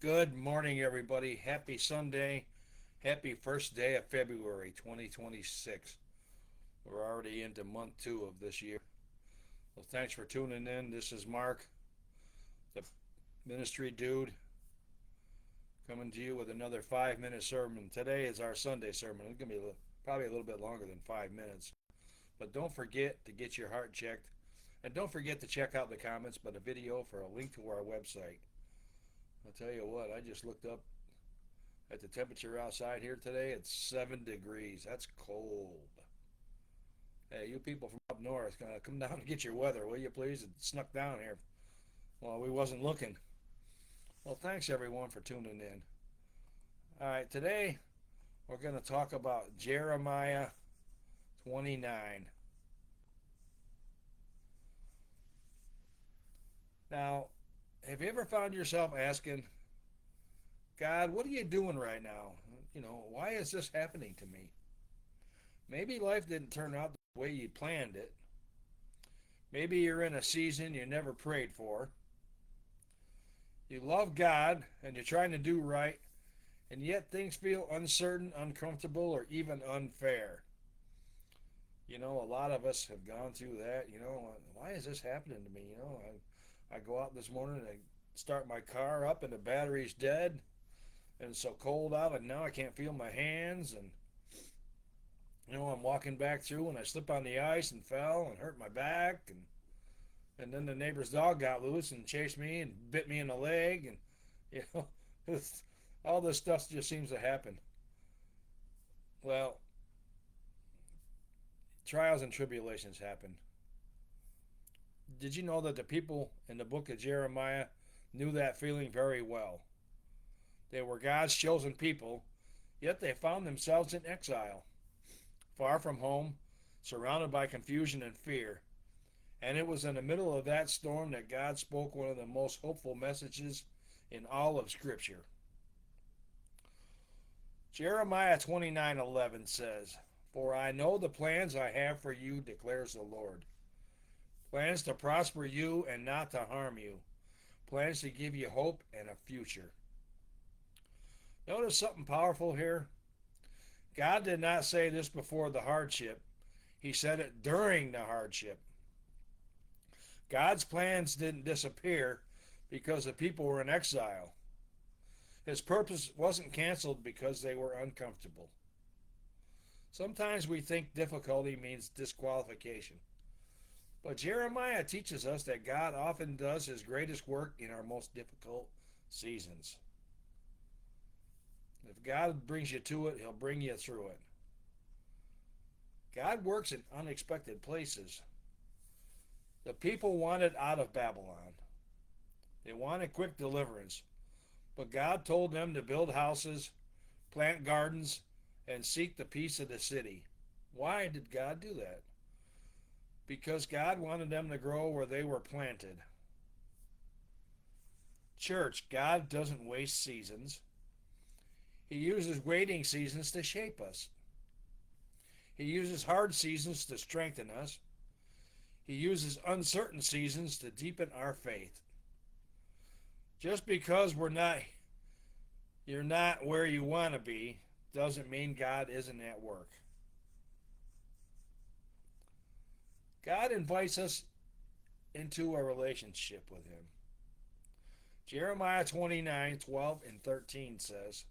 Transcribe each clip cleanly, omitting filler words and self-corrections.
Good morning, everybody. Happy Sunday. Happy first day of February 2026. We're already into month two of this year. Well, thanks for tuning in. This is Mark, the ministry dude, coming to you with another 5 minute sermon. Today is our Sunday sermon. It's going to be probably a little bit longer than 5 minutes. But don't forget to get your heart checked. And don't forget to check out the comments, but a video for a link to our website. I'll tell you what, I just looked up at the temperature outside here today. It's 7 degrees. That's cold. Hey, you people from up north, come down and get your weather, will you please? It snuck down here while we wasn't looking. Well, thanks everyone for tuning in. All right, today we're going to talk about Jeremiah 29. Now, have you ever found yourself asking, God, what are you doing right now? Why is this happening to me? Maybe life didn't turn out the way you planned it. Maybe you're in a season you never prayed for. You love God and you're trying to do right, and yet things feel uncertain, uncomfortable, or even unfair. A lot of us have gone through that. Why is this happening to me? I go out this morning and I start my car up and the battery's dead, and it's so cold out, and now I can't feel my hands, and I'm walking back through and I slipped on the ice and fell and hurt my back, and then the neighbor's dog got loose and chased me and bit me in the leg, and you know all this stuff just seems to happen. Well, trials and tribulations happen. Did you know that the people in the book of Jeremiah knew that feeling very well? They were God's chosen people, yet they found themselves in exile, far from home, surrounded by confusion and fear. And it was in the middle of that storm that God spoke one of the most hopeful messages in all of Scripture. Jeremiah 29:11 says, "For I know the plans I have for you, declares the Lord. Plans to prosper you and not to harm you. Plans to give you hope and a future." Notice something powerful here. God did not say this before the hardship. He said it during the hardship. God's plans didn't disappear because the people were in exile. His purpose wasn't canceled because they were uncomfortable. Sometimes we think difficulty means disqualification. But Jeremiah teaches us that God often does his greatest work in our most difficult seasons. If God brings you to it, he'll bring you through it. God works in unexpected places. The people wanted out of Babylon. They wanted quick deliverance. But God told them to build houses, plant gardens, and seek the peace of the city. Why did God do that? Because God wanted them to grow where they were planted. Church, God doesn't waste seasons. He uses waiting seasons to shape us. He uses hard seasons to strengthen us. He uses uncertain seasons to deepen our faith. Just because you're not where you want to be doesn't mean God isn't at work. God invites us into a relationship with him. Jeremiah 29:12 and 13 says,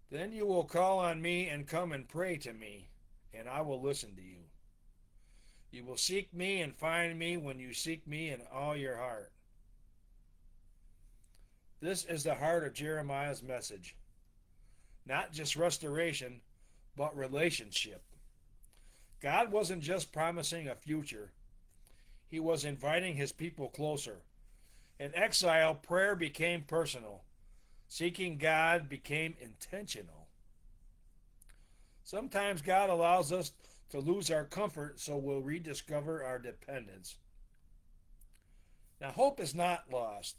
"Then you will call on me and come and pray to me, and I will listen to you. You will seek me and find me when you seek me in all your heart." This is the heart of Jeremiah's message. Not just restoration, but relationship. God wasn't just promising a future. He was inviting his people closer. In exile, prayer became personal. Seeking God became intentional. Sometimes God allows us to lose our comfort so we'll rediscover our dependence. Now, hope is not lost.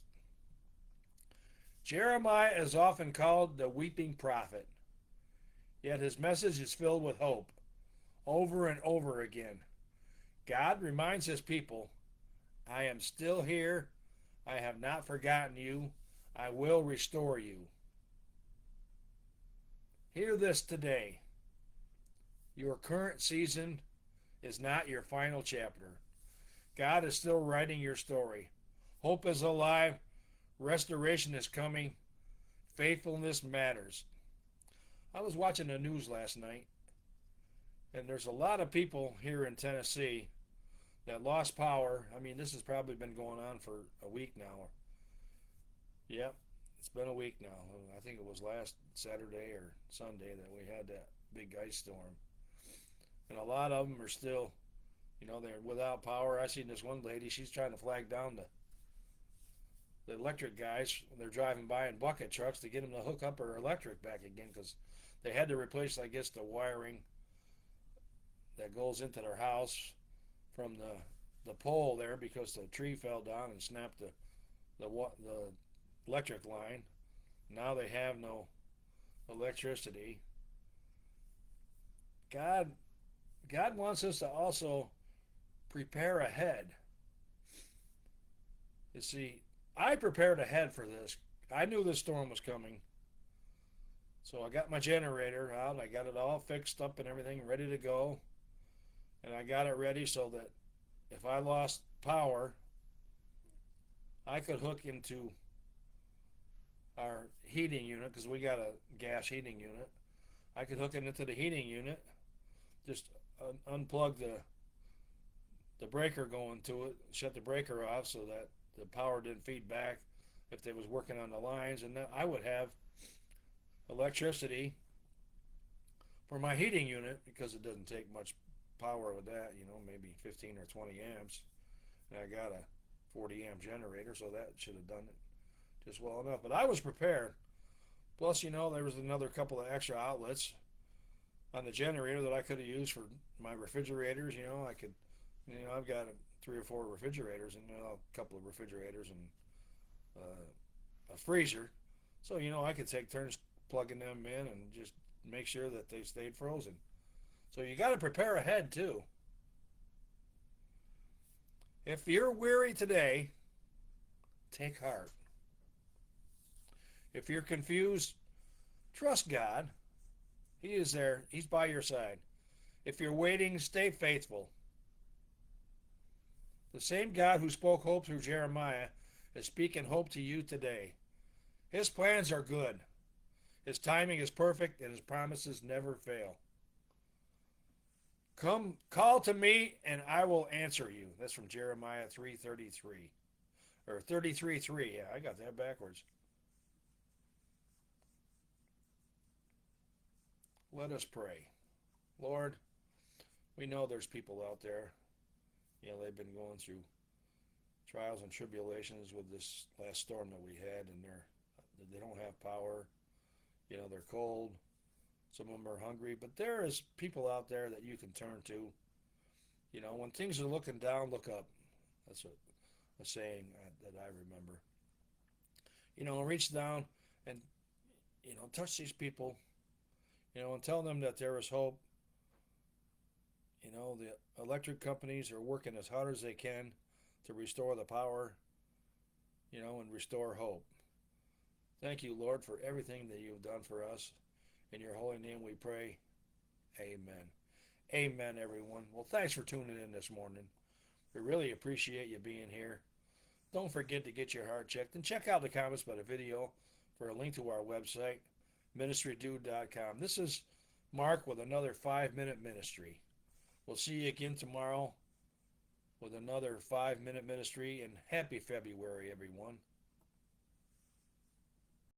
Jeremiah is often called the weeping prophet, yet his message is filled with hope. Over and over again, God reminds his people, "I am still here. I have not forgotten you. I will restore you. Hear this today. Your current season is not your final chapter. God is still writing your story. Hope is alive. Restoration is coming. Faithfulness matters. I was watching the news last night, and there's a lot of people here in Tennessee that lost power. I mean, this has probably been going on for a week now. Yep, it's been a week now. I think it was last Saturday or Sunday that we had that big ice storm. And a lot of them are still, they're without power. I seen this one lady, she's trying to flag down the electric guys. They're driving by in bucket trucks to get them to hook up her electric back again because they had to replace, I guess, the wiring that goes into their house from the pole there because the tree fell down and snapped the electric line. Now they have no electricity. God God wants us to also prepare ahead. You see, I prepared ahead for this. I knew this storm was coming. So I got my generator out. I got it all fixed up and everything ready to go. And I got it ready so that if I lost power, I could hook into our heating unit because we got a gas heating unit. I could hook it into the heating unit, just unplug the breaker going to it, shut the breaker off so that the power didn't feed back if they was working on the lines, and then I would have electricity for my heating unit because it doesn't take much power with that, maybe 15 or 20 amps. And I got a 40 amp generator, so that should have done it just well enough. But I was prepared. Plus, there was another couple of extra outlets on the generator that I could have used for my refrigerators. I could, I've got 3 or 4 refrigerators and a couple of refrigerators and a freezer. So, I could take turns plugging them in and just make sure that they stayed frozen. So you got to prepare ahead too. If you're weary today, take heart. If you're confused, trust God. He is there. He's by your side. If you're waiting, stay faithful. The same God who spoke hope through Jeremiah is speaking hope to you today. His plans are good. His timing is perfect and his promises never fail. Come, call to me and I will answer you. That's from Jeremiah 3:33. Or 33:3. Yeah, I got that backwards. Let us pray. Lord, we know there's people out there. They've been going through trials and tribulations with this last storm that we had, and they don't have power. They're cold. Some of them are hungry, but there is people out there that you can turn to. When things are looking down, look up. That's a saying that I remember. Reach down and touch these people. And tell them that there is hope. The electric companies are working as hard as they can to restore the power, and restore hope. Thank you, Lord, for everything that you've done for us. In your holy name we pray. Amen. Amen, everyone. Well, thanks for tuning in this morning. We really appreciate you being here. Don't forget to get your heart checked and check out the comments by the video for a link to our website, ministrydude.com. This is Mark with another 5-minute ministry. We'll see you again tomorrow with another 5-minute ministry, and happy February, everyone.